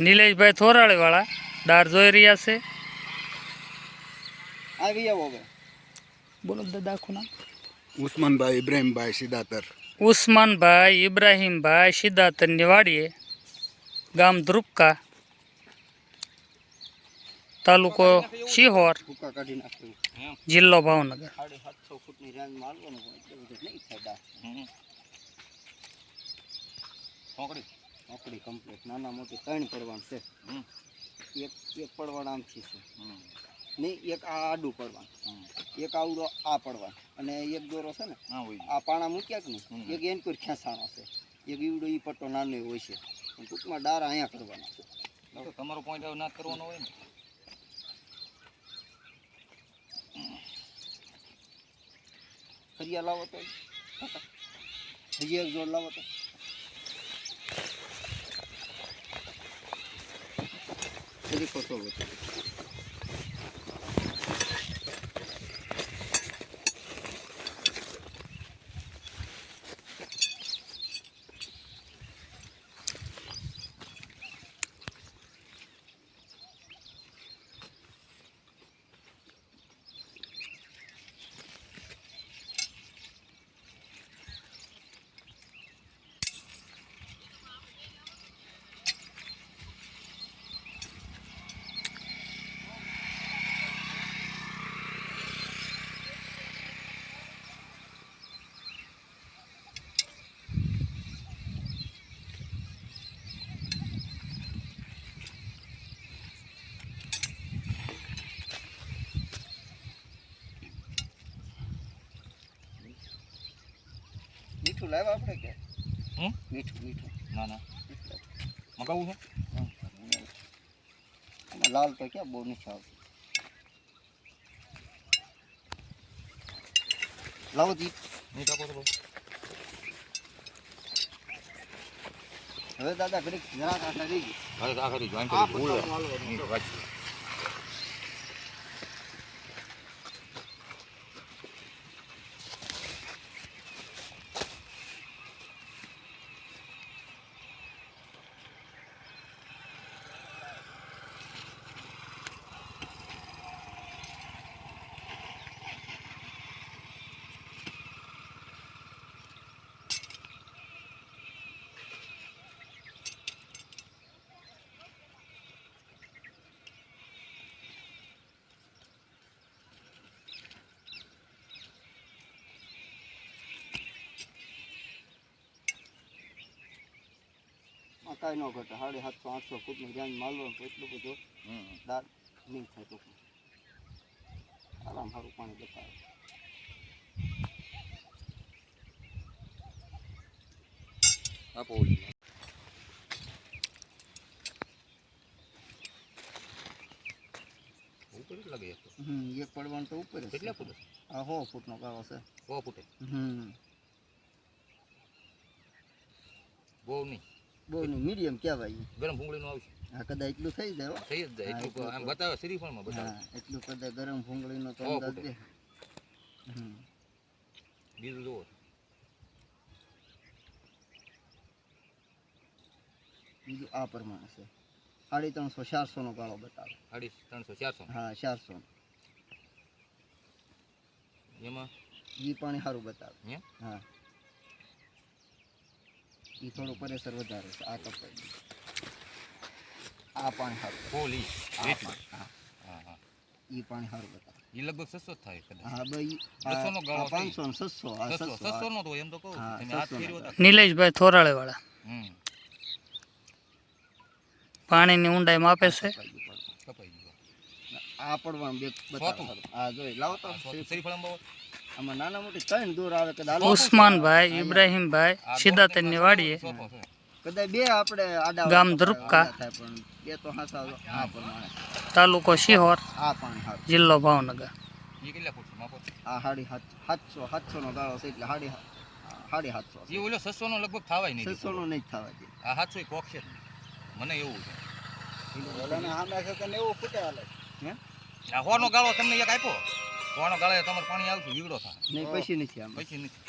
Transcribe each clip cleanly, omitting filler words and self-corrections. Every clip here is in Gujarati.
નિલેશભાઈ થોરાળી વાળા દાર જોઈ રહ્યા છે. બોલો દાદા આખું નામ. ઉસ્માનભાઈ ઇબ્રાહીમભાઈ સિદાતર. ઉસ્માનભાઈ ઇબ્રાહીમભાઈ સિદાતરની વાડીએ, ગામ ધ્રુપકા, તાલુકો શિહોર, જિલ્લો ભાવનગર. નાના મોટી 3 પડવાન છે. એક પડવાન આમથી છે નહીં, એક આ આડું પડવાન, એક આવડો આ પડવાન, અને એક દોરો છે ને આ પાણા મૂક્યા કે નહીં, એક એન પર ખેંચાણો છે, એક ઈવડો ઈ પટ્ટો નાનો હોય છે. ટૂંકમાં ડારા અહીંયા કરવાના છે. તમારો પોઈન્ટ આવ ના કરવાનો હોય ને. ફરિયા લાવો તો હજી એક જોડ લાવો તો. ખોટો હતો. મીઠું લાવ્યા આપણે કે મીઠું ના ના મગાવું છે. આમાં લાલ તો ક્યાં બહુ નથી આવતું. લાવો જી મીઠ આપો તો. હવે દાદા ઘડીક જરાક આટલા રહી ગઈ. હવે આ કરી જોઈન આ કરી ભૂલ પટ્ટો માલવાનો. નહીં વાંચી. કાંઈ ન ઘટે. 750-800 ફૂટનું ધ્યાન માલવાનું તો એટલું બધું દાળ નહીં થાય. ટૂંકમાં આરામ સારું પાણી બતાવે. આપો ઉપર જ લાગે. એક પડવાનું તો ઉપર જ. કેટલા ફૂટ? આ 100 ફૂટનો ગાળો છે. 100 ફૂટે. બહુ નહીં, બહુ નહીં, મીડિયમ કહેવાય. ગરમ ભૂંગળીનું આવશે. હા, કદાચ એટલું થઈ જાય. થઈ જ જાય એટલું આમ બતાવે શ્રીફળમાં બતાવે. હા, એટલું કદાચ ગરમ ભૂંગળીનો તો અંદાજ દે. બીજું જુઓ. બીજું આ પ્રમાણે છે. 350-400 નો ગાળો બતાવે. 350-400. હા, 400. એમાં ઈ પાણી સારું બતાવે. હે? હા, ઈ થોડું પ્રેશર વધારે છે. આ કપાઈ આ પાણી સારું. ફોલી હા, હા, ઈ પાણી સારું બતાવે. એ લગભગ 600 થાય કદાચ. હા, ભાઈ 200 નો ગાળો 500 ને 600. આ 600 નો તો એમ તો કહું હા, તમે હાથ 600 ફેરવો તો. નિલેશભાઈ થોરાળી વાળા પાણીની ઊંડાઈ માપે છે. કપાઈ ગયો. આ પડવાનું બે બતાવો. આ જોઈ લાવો તો. શ્રીફળમાં બહુ આમાં નાના મોટી 3 દૂર આવે. કદાચ ઉસ્માનભાઈ ઇબ્રાહીમભાઈ સિદાતરની વાડીએ, સોપો છે. કદાચ બે આપણે આડા ગામ ધ્રુપકા, થાય, પણ બે તો હાસા આ પ્રમાણે. તાલુકો શિહોર, આ પાણી સારું. જિલ્લો ભાવનગર. એ કેટલા ફૂટ માપો? આ 750 નો ગાળો છે એટલે 750. એ ઓલો 600 નો લગભગ થવાય નહીં. 600 નો નહીં થવા દે. આ 700 કોક છે મને એવું છે. ઓલાને સામે છે કે 90 ફૂટે હાલે. હે? આ 100 નો ગાળો તમને એક આપ્યો. 100 નો ગાળો તમારે પાણી આવતું વીગડો થાય. નહીં, પછી નથી આમ. પછી નથી.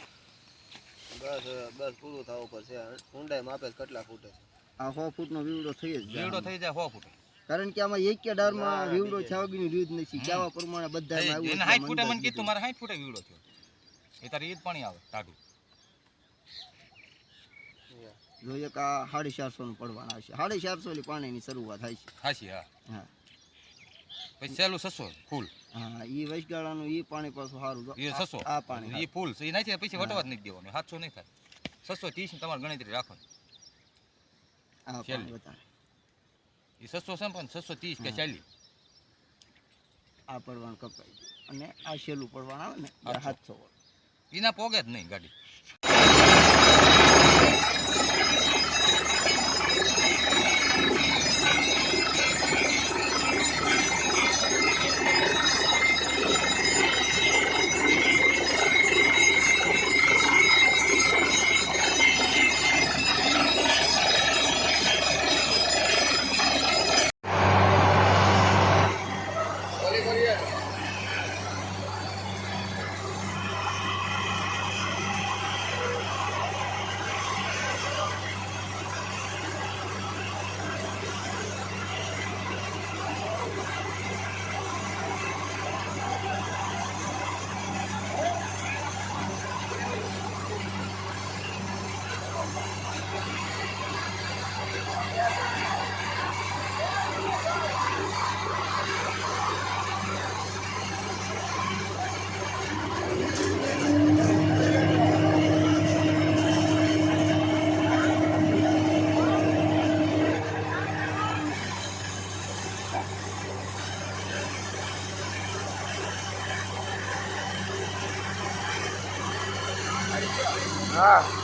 બસ પૂરું થવું પડશે. ઊંડાઈ માપે કેટલા ફૂટે છે. આ 100 ફૂટનો વીવડો થઈ જ જાય. વીવડો થઈ જાય 100 ફૂટ. કારણ કે આમાં એક ડાળમાં વીવડો થયા વગરની રીત નથી. કેવા પ્રમાણે બધામાં એને આવ્યું 60 ફૂટે મને કીધું મારે 60 ફૂટે વીવડો થયો. એ તારે ઈ જ પાણી આવે ટાઢું. જો એક આ 450 નું પડવાના આવશે. 450 ની પાણીની શરૂઆત થાય છે. હાસી હા. હા પછી સહેલું 600 ફૂલ. હા ઈ વચગાળાનું ઈ પાણી પાછું સારું. જો એ 600. આ પાણી એ ફૂલ એ નાખી પછી વટવા જ નહીં દેવાનું. 700 નહીં થાય. 630 ની તમારે ગણતરી રાખવાની. આ પાણી વધારે. એ 600 છે પણ 630 કે 40. આ પડવાનું કપાઈ ગયું અને આ છેલ્લું પડવાનું આવે ને 700. 700. એના પોગે જ નહીં ગાડી. હા